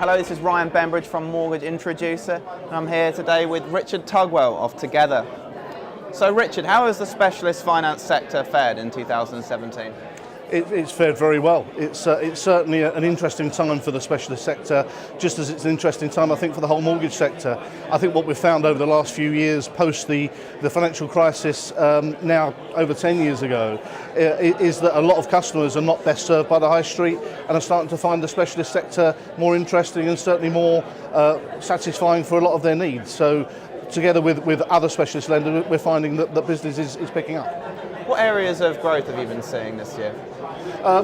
Hello, this is Ryan Bembridge from Mortgage Introducer, and I'm here today with Richard Tugwell of Together. So Richard, how has the specialist finance sector fared in 2017? It's fared very well. It's certainly an interesting time for the specialist sector, just as it's an interesting time, I think, for the whole mortgage sector. I think what we've found over the last few years, post the financial crisis, now over 10 years ago, is that a lot of customers are not best served by the high street and are starting to find the specialist sector more interesting and certainly more satisfying for a lot of their needs. So together with other specialist lenders, we're finding that business is picking up. What areas of growth have you been seeing this year?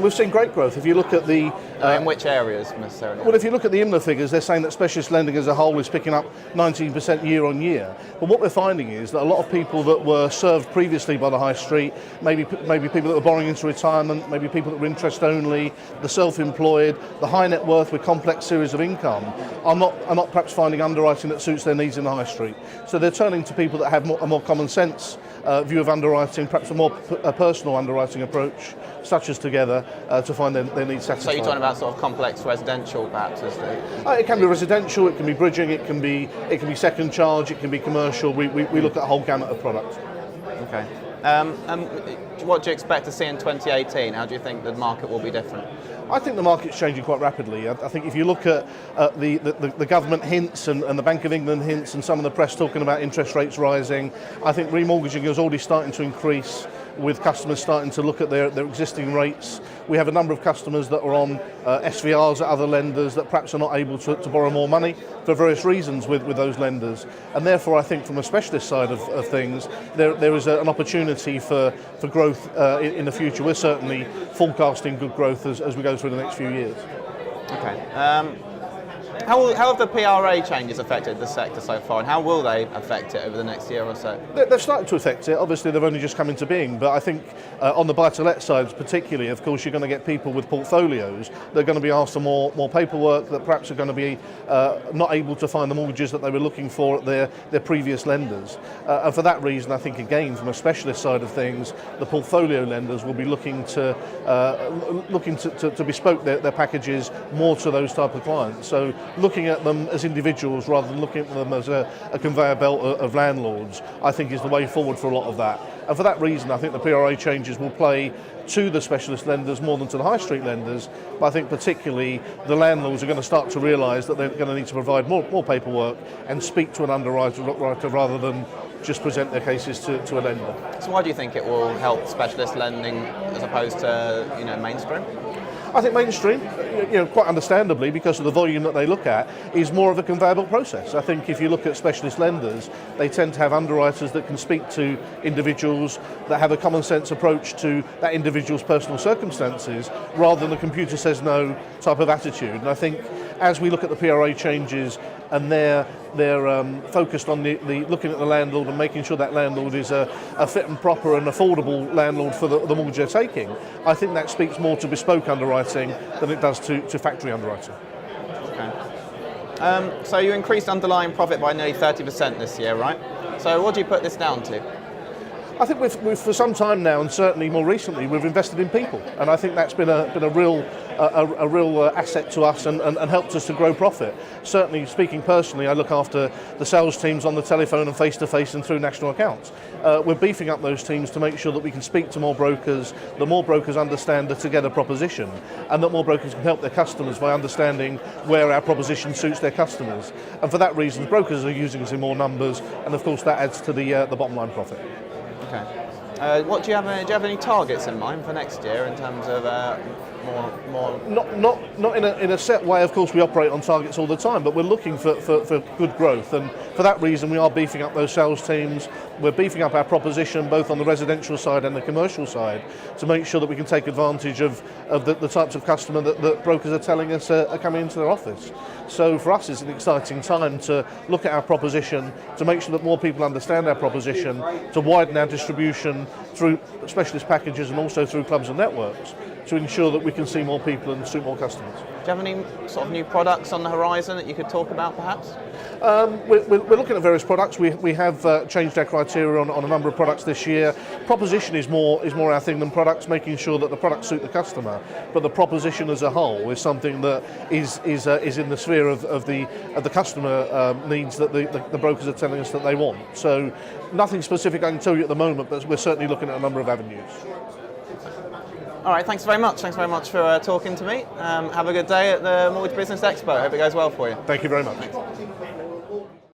We've seen great growth. If you look at the... in which areas necessarily? Well, if you look at the IMLA figures, they're saying that specialist lending as a whole is picking up 19% year on year. But what we're finding is that a lot of people that were served previously by the high street, maybe people that were borrowing into retirement, maybe people that were interest only, the self-employed, the high net worth with complex series of income, are not perhaps finding underwriting that suits their needs in the high street. So they're turning to people that have a more common sense view of underwriting, perhaps a more personal underwriting approach, such as Together, to find their needs satisfied. So you're talking about sort of complex residential, perhaps? It can be residential, it can be bridging, it can be second charge, it can be commercial. We look at a whole gamut of products. Okay. What do you expect to see in 2018? How do you think the market will be different? I think the market's changing quite rapidly. I think if you look at the government hints and the Bank of England hints and some of the press talking about interest rates rising, I think remortgaging is already starting to increase, with customers starting to look at their existing rates. We have a number of customers that are on SVRs at other lenders that perhaps are not able to borrow more money for various reasons with those lenders. And therefore I think from a specialist side of things, there is an opportunity for growth in the future. We're certainly forecasting good growth as we go through the next few years. Okay. How have the PRA changes affected the sector so far, and how will they affect it over the next year or so? They've started to affect it. Obviously, they've only just come into being, but I think on the buy-to-let side particularly, of course, you're going to get people with portfolios that are going to be asked for more paperwork, that perhaps are going to be not able to find the mortgages that they were looking for at their previous lenders. And for that reason, I think, again, from a specialist side of things, the portfolio lenders will be looking to bespoke their packages more to those type of clients. So looking at them as individuals rather than looking at them as a conveyor belt of landlords, I think is the way forward for a lot of that. And for that reason, I think the PRA changes will play to the specialist lenders more than to the high street lenders. But I think particularly the landlords are going to start to realise that they're going to need to provide more paperwork and speak to an underwriter rather than just present their cases to a lender. So why do you think it will help specialist lending as opposed to mainstream? I think mainstream, quite understandably, because of the volume that they look at, is more of a conveyor belt process. I think if you look at specialist lenders, they tend to have underwriters that can speak to individuals, that have a common sense approach to that individual's personal circumstances, rather than a computer says no type of attitude. And I think as we look at the PRA changes and they're focused on the looking at the landlord and making sure that landlord is a fit and proper and affordable landlord for the mortgage they're taking, I think that speaks more to bespoke underwriting than it does to factory underwriting. Okay. So you increased underlying profit by nearly 30% this year, right? So what do you put this down to? I think we've for some time now, and certainly more recently, we've invested in people, and I think that's been a real asset to us and helped us to grow profit. Certainly, speaking personally, I look after the sales teams on the telephone and face-to-face and through national accounts. We're beefing up those teams to make sure that we can speak to more brokers, that more brokers understand the Together proposition, and that more brokers can help their customers by understanding where our proposition suits their customers. And for that reason, brokers are using us in more numbers, and of course that adds to the bottom line profit. Okay. Do you have any targets in mind for next year in terms of more? Not in a set way. Of course, we operate on targets all the time, but we're looking for good growth, and for that reason, we are beefing up those sales teams. We're beefing up our proposition both on the residential side and the commercial side to make sure that we can take advantage of the types of customer that brokers are telling us are coming into their office. So for us, it's an exciting time to look at our proposition, to make sure that more people understand our proposition, to widen our distribution through specialist packages and also through clubs and networks to ensure that we can see more people and suit more customers. Do you have any sort of new products on the horizon that you could talk about, perhaps? We're looking at various products. We have changed our criteria on a number of products this year. Proposition is more our thing than products, making sure that the products suit the customer. But the proposition as a whole is something that is in the sphere of the customer needs that the brokers are telling us that they want. So nothing specific I can tell you at the moment, but we're certainly looking at a number of avenues. All right, thanks very much. Thanks very much for talking to me. Have a good day at the Mortgage Business Expo. Hope it goes well for you. Thank you very much. Thanks.